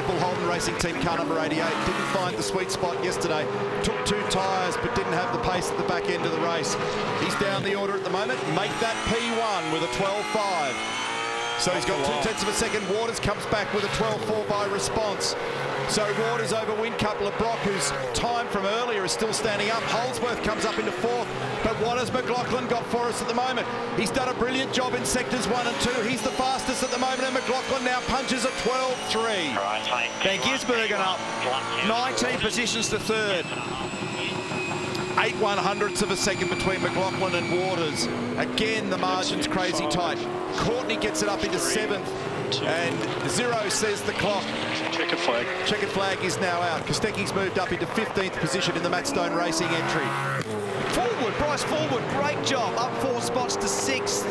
Bull Holden Racing Team car number 88. Didn't find the sweet spot yesterday. Took 2 tyres, but didn't have the pace at the back end of the race. He's down the order at the moment. Make that P1 with a 12.5. So he's got 0.2 of a second. Waters comes back with a 12.4 by response. So Waters over Whincup. LeBrock, whose time from earlier is still standing up. Holdsworth comes up into 4th. But what has McLaughlin got for us at the moment? He's done a brilliant job in sectors 1 and 2. He's the fastest at the moment, and McLaughlin now punches a 12.3. Van Gisbergen up 19 positions to 3rd. 8/100ths of a second between McLaughlin and Waters. Again, the margin's crazy tight. Courtney gets it up into 7th, and 0 says the clock. Checkered flag. Checkered flag is now out. Kostecki's moved up into 15th position in the Matt Stone Racing entry. Forward, Bryce Forward, great job, up 4 spots to 6th.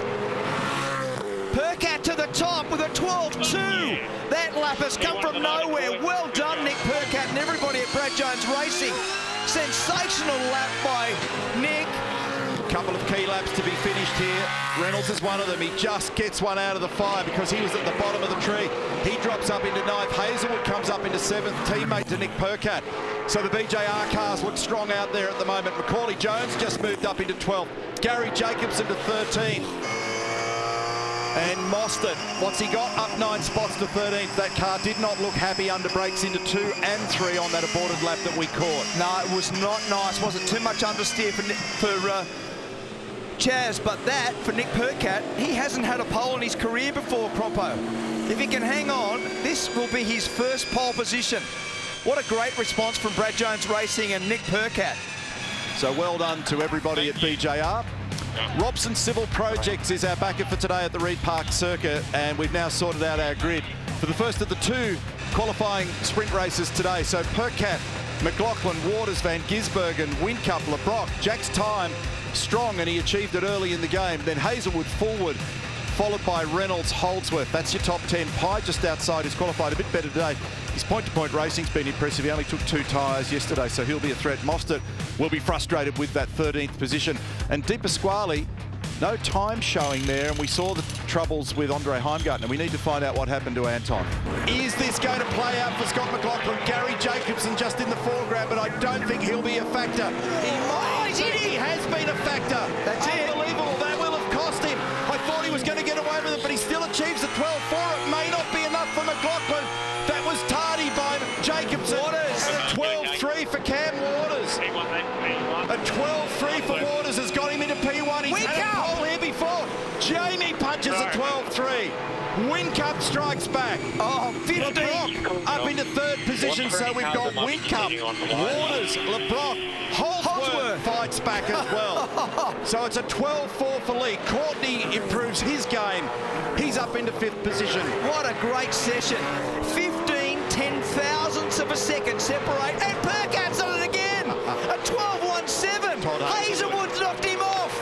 Percat to the top with a 12.2. That lap has come from nowhere. Well done, Nick Percat and everybody at Brad Jones Racing. Sensational lap by Nick. Couple of key laps to be finished here. Reynolds is one of them. He just gets one out of the fire because he was at the bottom of the tree. He drops up into 9th. Hazelwood comes up into 7th, teammate to Nick Percat. So the BJR cars look strong out there at the moment. Macaulay Jones just moved up into 12th. Gary Jacobson to 13th. And Mostert, what's he got? Up 9 spots to 13th. That car did not look happy under brakes into 2 and 3 on that aborted lap that we caught. No, it was not nice. Wasn't too much understeer for Chaz, but that, for Nick Percat, he hasn't had a pole in his career before, Croppo. If he can hang on, this will be his first pole position. What a great response from Brad Jones Racing and Nick Percat. So well done to everybody at BJR. Robson Civil Projects is our backer for today at the Reed Park Circuit, and we've now sorted out our grid for the first of the 2 qualifying sprint races today. So Percat, McLaughlin, Waters, Van Gisbergen, Whincup, LeBrock. Jack's time strong, and he achieved it early in the game. Then Hazelwood forward, followed by Reynolds, Holdsworth. That's your top 10. Pye just outside is qualified a bit better today. His point-to-point racing's been impressive. He only took 2 tyres yesterday, so he'll be a threat. Mostert will be frustrated with that 13th position. And Di Pasquale, no time showing there, and we saw the troubles with Andre Heimgartner. We need to find out what happened to Anton. Is this going to play out for Scott McLaughlin? Gary Jacobson just in the foreground, but I don't think he'll be a factor. He has been a factor. That's unbelievable. That will have cost him. I thought he was going to get away with it, but he still achieves a 12.4. It may not be enough for McLaughlin. That was tardy by Jacobson. Waters. And a 12.3 for Cam Waters. A 12.3 for Waters has got him into P1. He's had a pole here before. Jamie punches a 12.3. Whincup strikes back. Oh, 15. LeBrock up into 3rd position, so we've got Whincup, Waters, LeBrock, Holdsworth fights back as well. So it's a 12.4 for Lee. Courtney improves his game. He's up into 5th position. What a great session. 15 10,000ths of a second separate, and Percat's on it again. A 12.17. Hazelwood's knocked him off.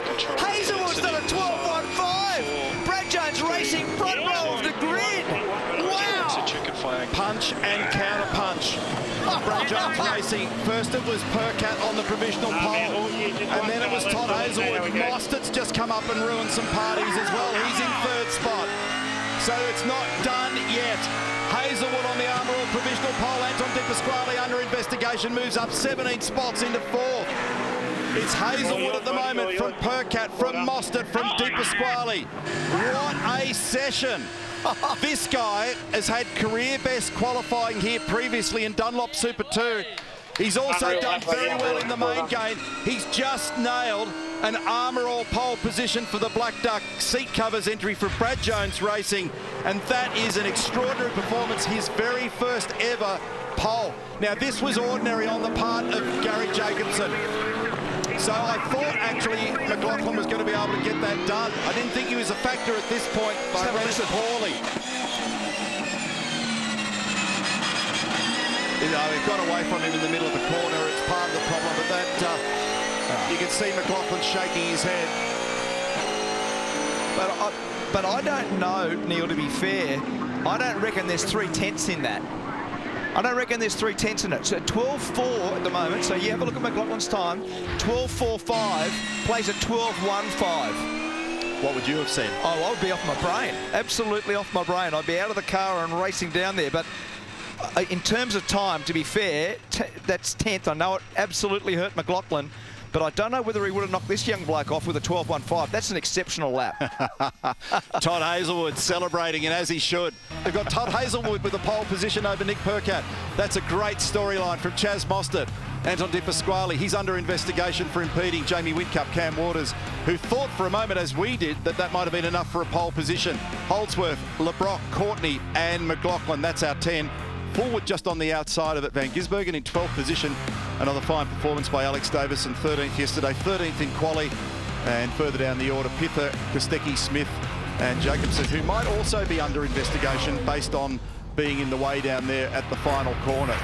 Hazelwood's done a 12.15. Brad Jones Racing front row of the grid. Wow. Punch and counter punch. Brad Jones Racing. First it was Percat on the provisional pole, and then it was Todd Hazelwood. Mostert's just come up and ruined some parties as well. He's in 3rd spot. So it's not done yet. Hazelwood on the Armour All provisional pole. Anton Di Pasquale under investigation, moves up 17 spots into 4th. It's Hazelwood at the moment from Percat, from Mostert, from Di Pasquale. What a session. This guy has had career best qualifying here previously in Dunlop Super 2. He's also done very well in the main game. He's just nailed an Armour All pole position for the Black Duck seat covers entry for Brad Jones Racing, and that is an extraordinary performance, his very first ever pole. Now this was ordinary on the part of Gary Jacobson. So I thought actually McLaughlin was going to be able to get that done. I didn't think he was a factor at this point, but ran it poorly. You know, it got away from him in the middle of the corner. It's part of the problem, but that you can see McLaughlin shaking his head. But I don't know, Neil, to be fair, I don't reckon there's 3/10 in that. I don't reckon there's 3/10 in it. So 12.4 at the moment. So you have a look at McLaughlin's time. 12.45 plays at 12.15. What would you have said? Oh, I would be off my brain. Absolutely off my brain. I'd be out of the car and racing down there. But in terms of time, to be fair, that's 10th. I know it absolutely hurt McLaughlin, but I don't know whether he would have knocked this young bloke off with a 12.15. That's an exceptional lap. Todd Hazelwood celebrating, and as he should. They've got Todd Hazelwood with the pole position over Nick Percat. That's a great storyline from Chaz Mostert. Anton Di Pasquale, he's under investigation for impeding Jamie Whitcup, Cam Waters, who thought for a moment, as we did, that that might have been enough for a pole position. Holdsworth, LeBrock, Courtney and McLaughlin, that's our 10. Forward just on the outside of it, Van Gisbergen in 12th position. Another fine performance by Alex Davison, 13th yesterday, 13th in quali. And further down the order, Pither, Kostecki, Smith and Jacobson, who might also be under investigation based on being in the way down there at the final corner.